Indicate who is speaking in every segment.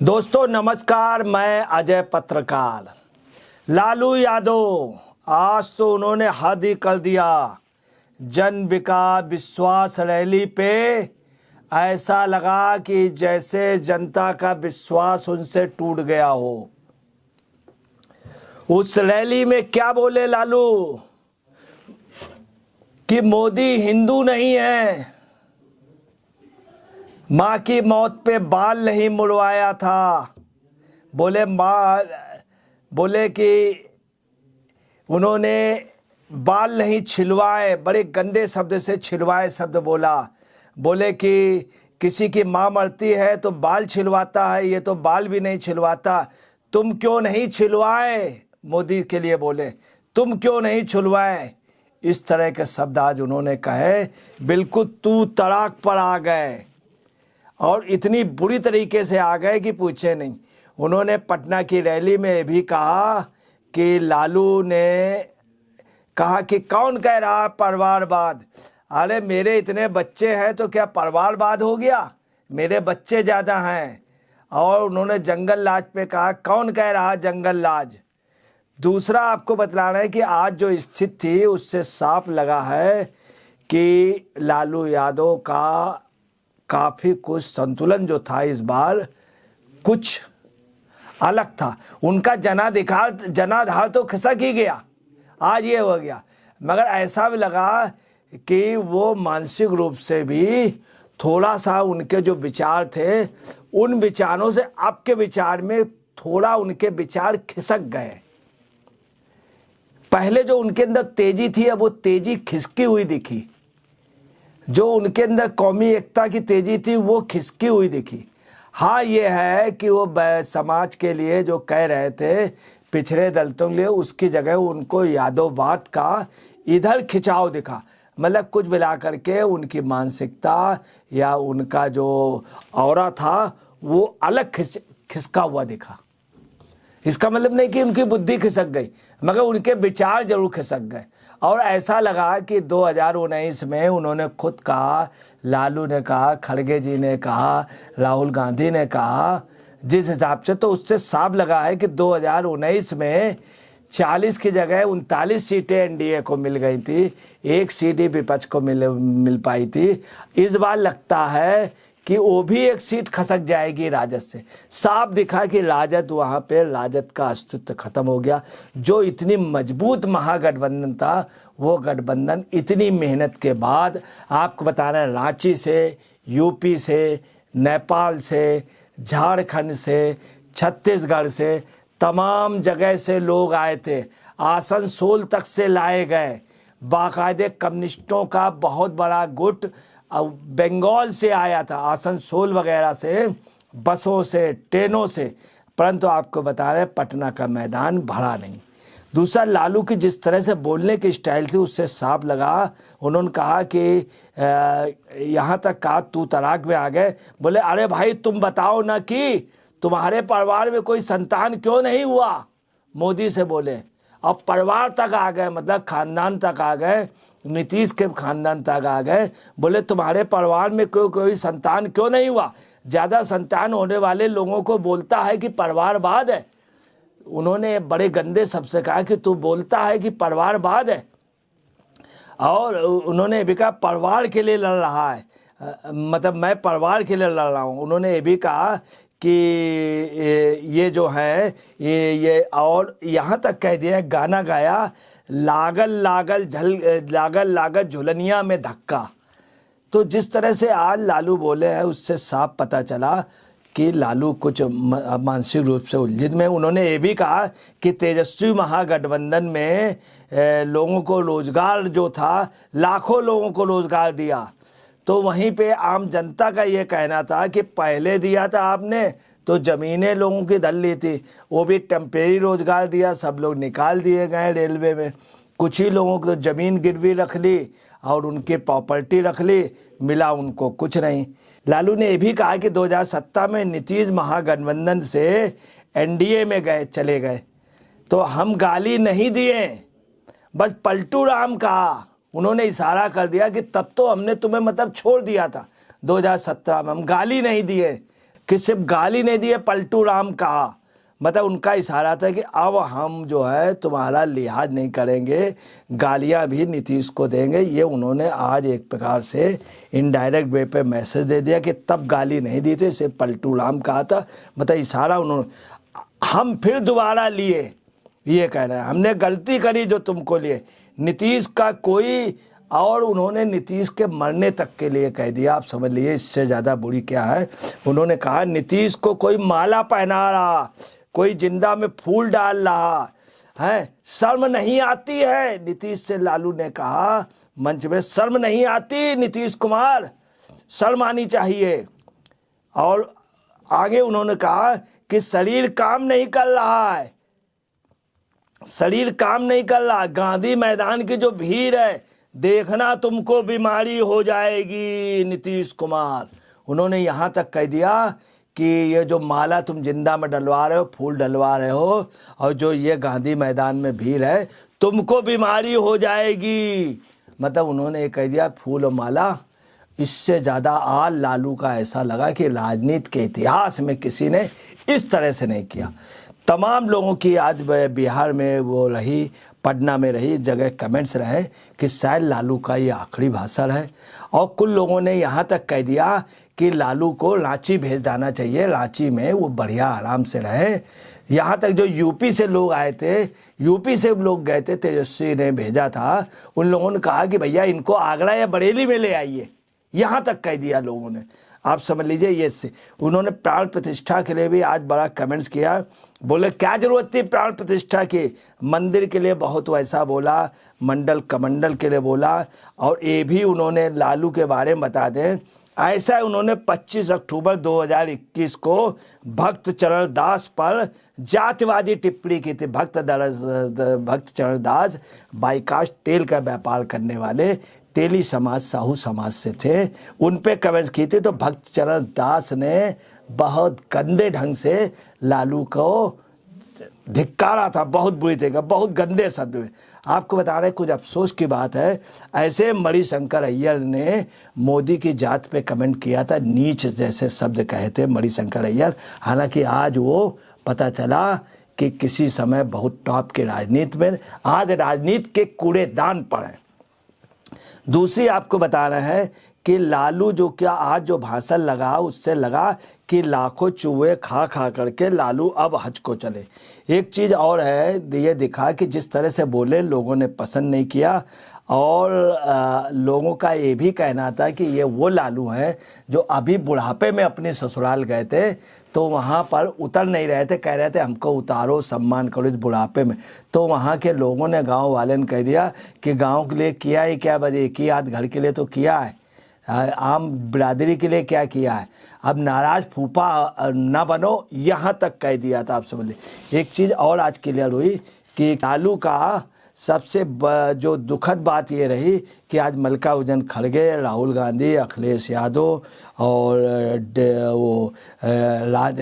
Speaker 1: दोस्तों नमस्कार, मैं अजय पत्रकार। लालू यादव आज तो उन्होंने हद ही कर दिया। जन विश्वास रैली पे ऐसा लगा कि जैसे जनता का विश्वास उनसे टूट गया हो। उस रैली में क्या बोले लालू कि मोदी हिंदू नहीं है, माँ की मौत पे बाल नहीं मुड़वाया था। बोले कि उन्होंने बाल नहीं छिलवाए, बड़े गंदे शब्द से छिलवाए शब्द बोला। बोले कि किसी की माँ मरती है तो बाल छिलवाता है, ये तो बाल भी नहीं छिलवाता। तुम क्यों नहीं छिलवाए? मोदी के लिए बोले, तुम क्यों नहीं छिलवाए? इस तरह के शब्द आज उन्होंने कहे, बिल्कुल तू तड़ाक पर आ गए और इतनी बुरी तरीके से आ गए कि पूछे नहीं। उन्होंने पटना की रैली में भी कहा कि लालू ने कहा कि कौन कह रहा है परिवारवाद? अरे मेरे इतने बच्चे हैं तो क्या परिवारवाद हो गया? मेरे बच्चे ज़्यादा हैं। और उन्होंने जंगल राज पे कहा, कौन कह रहा जंगल राज? दूसरा आपको बतलाना है कि आज जो स्थिति थी उससे साफ लगा है कि लालू यादव का काफ़ी कुछ संतुलन जो था इस बार कुछ अलग था। उनका जनाधार तो खिसक ही गया, आज ये हो गया। मगर ऐसा भी लगा कि वो मानसिक रूप से भी थोड़ा सा उनके जो विचार थे उन विचारों से आपके विचार में थोड़ा उनके विचार खिसक गए। पहले जो उनके अंदर तेजी थी अब वो तेजी खिसकी हुई दिखी। जो उनके अंदर कौमी एकता की तेजी थी वो खिसकी हुई दिखी। हाँ, ये है कि वो समाज के लिए जो कह रहे थे पिछड़े दलितों के लिए, उसकी जगह उनको यादववाद का इधर खिंचाव दिखा। मतलब कुछ मिला करके उनकी मानसिकता या उनका जो ऑरा था वो अलग खिसका हुआ दिखा। इसका मतलब नहीं कि उनकी बुद्धि खिसक गई, मगर उनके विचार जरूर खिसक गए। और ऐसा लगा कि 2019 में उन्होंने खुद कहा, लालू ने कहा, खड़गे जी ने कहा, राहुल गांधी ने कहा, जिस हिसाब से, तो उससे साफ लगा है कि 2019 में 40 की जगह 39 सीटें एनडीए को मिल गई थी, एक सीट ही विपक्ष को मिल पाई थी। इस बार लगता है कि वो भी एक सीट खसक जाएगी राजद से। साफ दिखा कि राजद वहाँ पे राजद का अस्तित्व खत्म हो गया। जो इतनी मजबूत महागठबंधन था वो गठबंधन इतनी मेहनत के बाद, आपको बता रहे हैं, रांची से, यूपी से, नेपाल से, झारखंड से, छत्तीसगढ़ से, तमाम जगह से लोग आए थे। आसनसोल तक से लाए गए। बाकायदे कम्युनिस्टों का बहुत बड़ा गुट बंगाल से आया था, आसनसोल वगैरह से, बसों से, ट्रेनों से। परंतु आपको बता रहे पटना का मैदान भरा नहीं। दूसरा, लालू की जिस तरह से बोलने की स्टाइल थी उससे साफ लगा। उन्होंने कहा कि यहाँ तक कहा तू तड़ाक में आ गए। बोले अरे भाई तुम बताओ ना कि तुम्हारे परिवार में कोई संतान क्यों नहीं हुआ? मोदी से बोले। अब परिवार तक आ गए, मतलब खानदान तक आ गए, नीतीश के खानदान तक आ गए। बोले तुम्हारे परिवार में कोई संतान क्यों नहीं हुआ? ज़्यादा संतान होने वाले लोगों को बोलता है कि परिवारवाद है। उन्होंने बड़े गंदे शब्द से कहा कि तू बोलता है कि परिवारवाद है। और उन्होंने भी कहा परिवार के लिए लड़ रहा है, मतलब मैं परिवार के लिए लड़ रहा हूँ। उन्होंने ये भी कहा कि ये जो है ये और यहाँ तक कह दिया, गाना गाया, लागल लागल झुलनिया में धक्का। तो जिस तरह से आज लालू बोले हैं उससे साफ पता चला कि लालू कुछ मानसिक रूप से उलझन में। उन्होंने ये भी कहा कि तेजस्वी महागठबंधन में लोगों को रोजगार जो था, लाखों लोगों को रोजगार दिया। तो वहीं पे आम जनता का ये कहना था कि पहले दिया था आपने तो ज़मीनें लोगों की धर ली थी, वो भी टेम्परेरी रोजगार दिया, सब लोग निकाल दिए गए रेलवे में। कुछ ही लोगों को तो ज़मीन गिरवी रख ली और उनकी प्रॉपर्टी रख ली, मिला उनको कुछ नहीं। लालू ने यह भी कहा कि 2017 में नीतीश महागठबंधन से एनडीए में चले गए तो हम गाली नहीं दिए, बस पलटू राम कहा। उन्होंने इशारा कर दिया कि तब तो हमने तुम्हें मतलब छोड़ दिया था 2017 में, हम गाली नहीं दिए। कि सिर्फ गाली नहीं दी है, पलटू राम कहा। मतलब उनका इशारा था कि अब हम जो है तुम्हारा लिहाज नहीं करेंगे, गालियां भी नीतीश को देंगे। ये उन्होंने आज एक प्रकार से इनडायरेक्ट वे पे मैसेज दे दिया कि तब गाली नहीं दी थी, सिर्फ पलटू राम कहा था। मतलब इशारा उन्होंने, हम फिर दोबारा लिए, ये कह रहे हैं हमने गलती करी जो तुमको लिए। नीतीश का कोई, और उन्होंने नीतीश के मरने तक के लिए कह दिया। आप समझ लीजिए इससे ज़्यादा बुरी क्या है। उन्होंने कहा नीतीश को कोई माला पहना रहा, कोई जिंदा में फूल डाल रहा है, शर्म नहीं आती है। नीतीश से लालू ने कहा मंच में, शर्म नहीं आती नीतीश कुमार, शर्म आनी चाहिए। और आगे उन्होंने कहा कि शरीर काम नहीं कर रहा है, शरीर काम नहीं कर रहा, गांधी मैदान की जो भीड़ है देखना तुमको बीमारी हो जाएगी नीतीश कुमार। उन्होंने यहाँ तक कह दिया कि ये जो माला तुम जिंदा में डलवा रहे हो, फूल डलवा रहे हो, और जो ये गांधी मैदान में भीड़ है तुमको बीमारी हो जाएगी। मतलब उन्होंने कह दिया फूल और माला। इससे ज़्यादा आज लालू का ऐसा लगा कि राजनीति के इतिहास में किसी ने इस तरह से नहीं किया। तमाम लोगों की आज बिहार में वो रही, पटना में रही जगह कमेंट्स रहे कि शायद लालू का ये आखिरी भाषण है। और कुछ लोगों ने यहाँ तक कह दिया कि लालू को रांची भेज देना चाहिए, रांची में वो बढ़िया आराम से रहे। यहाँ तक जो यूपी से लोग आए थे, यूपी से लोग गए थे, तेजस्वी ने भेजा था, उन लोगों ने कहा कि भैया इनको आगरा या बरेली में ले आइए, यहाँ तक कह दिया लोगों ने। आप समझ लीजिए ये से उन्होंने प्राण प्रतिष्ठा के लिए भी आज बड़ा कमेंट्स किया। बोले क्या जरूरत थी प्राण प्रतिष्ठा की, मंदिर के लिए बहुत वैसा बोला, मंडल कमंडल के लिए बोला। और ये भी उन्होंने लालू के बारे में बता दें, ऐसा उन्होंने 25 अक्टूबर 2021 को भक्त चरण दास पर जातिवादी टिप्पणी की थी। भक्त चरण दास बाईकास्ट तेल का व्यापार करने वाले तेली समाज, साहू समाज से थे, उन पे कमेंट्स की थी। तो भक्त चरण दास ने बहुत गंदे ढंग से लालू को धिक्कारा था, बहुत बुरी तरीके, बहुत गंदे शब्द में। आपको बता रहे कुछ अफसोस की बात है, ऐसे मणिशंकर अय्यर ने मोदी की जात पे कमेंट किया था, नीच जैसे शब्द कहे थे मणिशंकर अय्यर। हालांकि आज वो पता चला कि किसी समय बहुत टॉप के राजनीति में, आज राजनीति के कूड़ेदान पर है। दूसरी आपको बता रहे हैं कि लालू जो क्या आज जो भाषण लगा, उससे लगा कि लाखों चूहे खा खा करके लालू अब हज को चले। एक चीज़ और है, ये दिखा कि जिस तरह से बोले लोगों ने पसंद नहीं किया। और लोगों का ये भी कहना था कि ये वो लालू हैं जो अभी बुढ़ापे में अपने ससुराल गए थे, तो वहाँ पर उतर नहीं रहे थे, कह रहे थे हमको उतारो, सम्मान करो इस बुढ़ापे में। तो वहाँ के लोगों ने, गांव वाले ने कह दिया कि गांव के लिए किया ही क्या, बस एक ही आध घर के लिए तो किया है, आम बिरादरी के लिए क्या किया है, अब नाराज फूफा ना बनो, यहाँ तक कह दिया था। आप समझ लीजिए। एक चीज़ और आज क्लियर हुई कि लालू का सबसे जो दुखद बात ये रही कि आज मल्लिकार्जुन खड़गे, राहुल गांधी, अखिलेश यादव और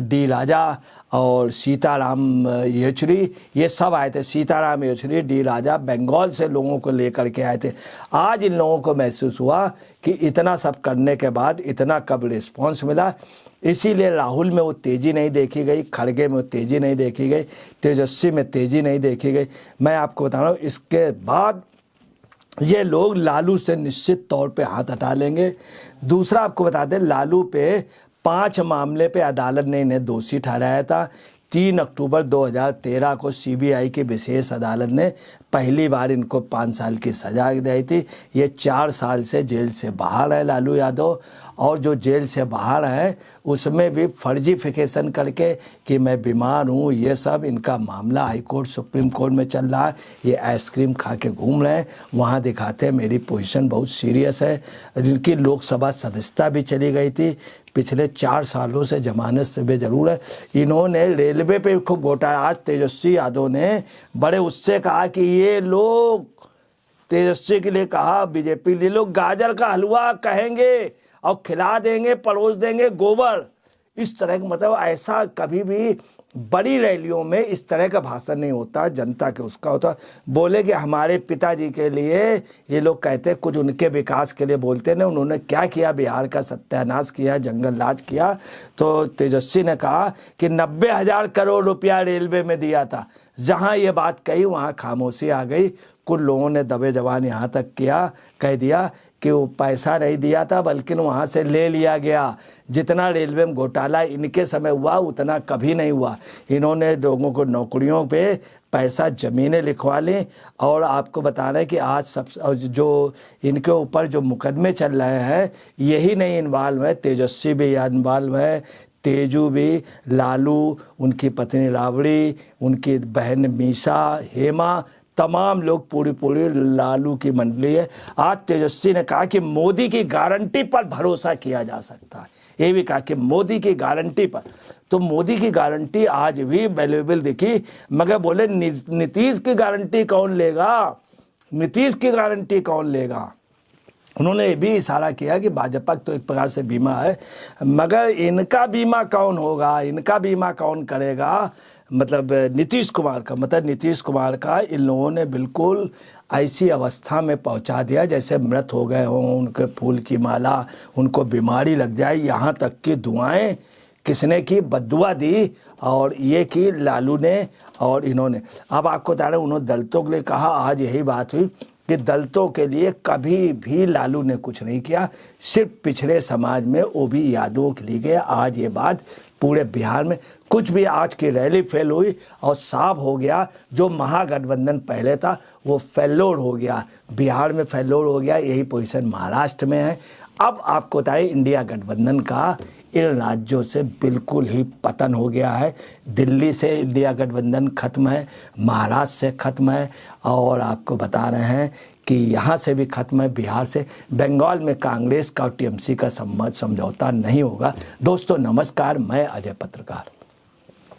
Speaker 1: डी राजा और सीताराम येचुरी, ये सब आए थे। सीताराम येचुरी, डी राजा बंगाल से लोगों को लेकर के आए थे। आज इन लोगों को महसूस हुआ कि इतना सब करने के बाद इतना कब रिस्पॉन्स मिला, इसीलिए राहुल में वो तेज़ी नहीं देखी गई, खड़गे में वो तेज़ी नहीं देखी गई, तेजस्वी में तेज़ी नहीं देखी गई। मैं आपको बता रहा हूँ इसके बाद ये लोग लालू से निश्चित तौर पे हाथ हटा लेंगे। दूसरा आपको बता दें, लालू पे 5 मामले पे अदालत ने इन्हें दोषी ठहराया था। 3 अक्टूबर 2013 को सीबीआई की विशेष अदालत ने पहली बार इनको 5 साल की सजा दी थी। ये 4 साल से जेल से बाहर है लालू यादव, और जो जेल से बाहर हैं उसमें भी फर्जीफिकेशन करके कि मैं बीमार हूँ, ये सब इनका मामला हाई कोर्ट सुप्रीम कोर्ट में चल रहा है। ये आइसक्रीम खा के घूम रहे हैं, वहाँ दिखाते हैं मेरी पोजीशन बहुत सीरियस है। इनकी लोकसभा सदस्यता भी चली गई थी, पिछले 4 सालों से जमानत से बेजरूर है। इन्होंने रेलवे पे खूब घोटाला, आज तेजस्वी यादव ने बड़े उससे कहा कि ये लोग, तेजस्वी के लिए कहा बीजेपी ले लोग गाजर का हलवा कहेंगे और खिला देंगे, परोस देंगे गोबर, इस तरह का, मतलब ऐसा कभी भी बड़ी रैलियों में इस तरह का भाषण नहीं होता जनता के उसका होता। बोले कि हमारे पिताजी के लिए ये लोग कहते कुछ उनके विकास के लिए बोलते ना, उन्होंने क्या किया, बिहार का सत्यानाश किया, जंगल राज किया। तो तेजस्वी ने कहा कि 90,000 करोड़ रुपया रेलवे में दिया था। जहां ये बात कही वहां खामोशी आ गई। कुछ लोगों ने दबे जबान यहाँ तक कह दिया कि वो पैसा नहीं दिया था बल्कि वहाँ से ले लिया गया। जितना रेलवे में घोटाला इनके समय हुआ उतना कभी नहीं हुआ। इन्होंने लोगों को नौकरियों पे पैसा, ज़मीनें लिखवा ली। और आपको बताना है कि आज सब जो इनके ऊपर जो मुकदमे चल रहे हैं यही नहीं इन्वॉल्व है, तेजस्वी भी इन्वॉल्व है, तेजू भी, लालू, उनकी पत्नी राबड़ी, उनकी बहन मीसा, हेमा, तमाम लोग पूरी लालू की मंडली है। आज तेजस्वी ने कहा कि मोदी की गारंटी पर भरोसा किया जा सकता है। ये भी कहा कि मोदी की गारंटी पर, तो मोदी की गारंटी आज भी वैल्यूएबल दिखी। मगर बोले नीतीश की गारंटी कौन लेगा, नीतीश की गारंटी कौन लेगा। उन्होंने भी इशारा किया कि भाजपा तो एक प्रकार से बीमा है, मगर इनका बीमा कौन होगा, इनका बीमा कौन करेगा। मतलब नीतीश कुमार का, मतलब नीतीश कुमार का इन लोगों ने बिल्कुल ऐसी अवस्था में पहुंचा दिया जैसे मृत हो गए हों, उनके फूल की माला, उनको बीमारी लग जाए। यहाँ तक कि दुआएं किसने की, बद्दुआ दी, और ये की लालू ने और इन्होंने। अब आपको बता रहे उन्होंने दलितों के लिए कहा, आज यही बात हुई कि दलितों के लिए कभी भी लालू ने कुछ नहीं किया, सिर्फ पिछड़े समाज में वो भी यादवों के लिए गया। आज ये बात पूरे बिहार में कुछ भी, आज की रैली फेल हुई और साफ हो गया जो महागठबंधन पहले था वो फेलोर हो गया, बिहार में फेलोर हो गया। यही पोजीशन महाराष्ट्र में है। अब आपको बताएं इंडिया गठबंधन का इन राज्यों से बिल्कुल ही पतन हो गया है। दिल्ली से इंडिया गठबंधन खत्म है, महाराष्ट्र से खत्म है, और आपको बता रहे हैं कि यहाँ से भी खत्म है, बिहार से। बंगाल में कांग्रेस का और टीएमसी का समझौता नहीं होगा। दोस्तों नमस्कार, मैं अजय पत्रकार।